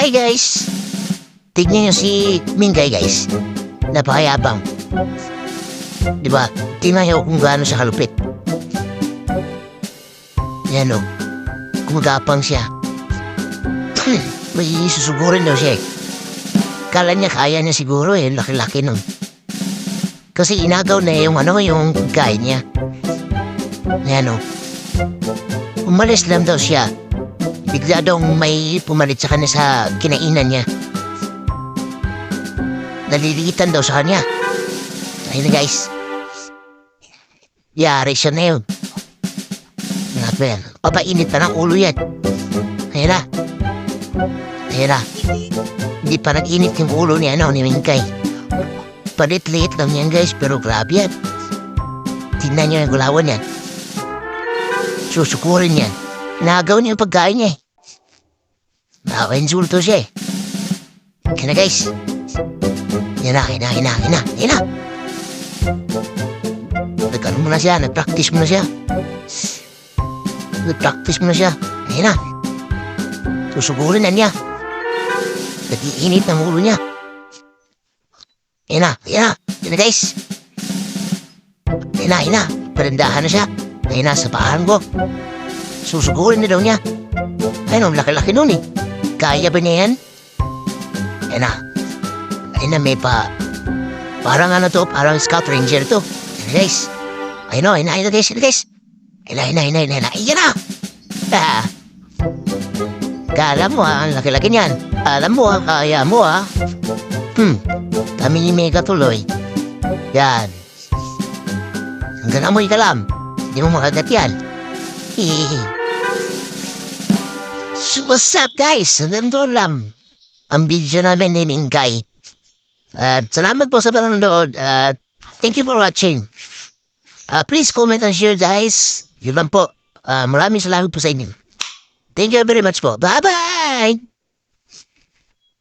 Hi guys! Tignan nyo si Mingay guys. Napakayabang. Diba? Tingnan nyo kung gaano siya kalupit. Yan o. Kumagapang siya. May susugurin daw siya eh. Kala niya kaya niya siguro eh. Laki-laki nun. Kasi inagaw na yung yung kain niya. Yan o. Umalis lang daw siya. Bigla daw may pumalit sa kanya sa kinainan niya. Naliligitan daw sa kanya. Ayun na guys. Yari siya na yun. Papainit pa ng ulo yan. Ayun na. Ayun na. Hindi pa nag-init yung ulo niya ni Mingkay. Palit-lit lang yan guys, pero grabe yan. Tingnan nyo yung gulawan yan. Susukurin yan. Nagaw niya yung pagkain niya eh. Nakaka-insulto siya eh. Yan na guys. Yan na. Nag-ano mo na siya, nag-practice mo na siya. Yan na. Susugurin na niya. Nag-iinit ng ulo niya. Yan na guys. Yan na. Parandahan na siya. Yan na, sa paahan ko. Susugurin na daw niya. Ayun, laki-laki nun eh. Kaya ba niya yan? Yan na, may parang parang scout ranger to. Yan na guys. Yan na. Kala mo ang laki-laki niyan. Alam mo kaya mo Kami ni Mega tuloy. Yan. Hanggang amoy ka lang. Hindi mo makagat yan. So what's up guys? Nandun lang ang video namin ni Mingkay. Salamat po sa panonood. Thank you for watching. Please comment and share guys. Yun lang po. Maraming salamat po sa inyo. Thank you very much po. Bye-bye!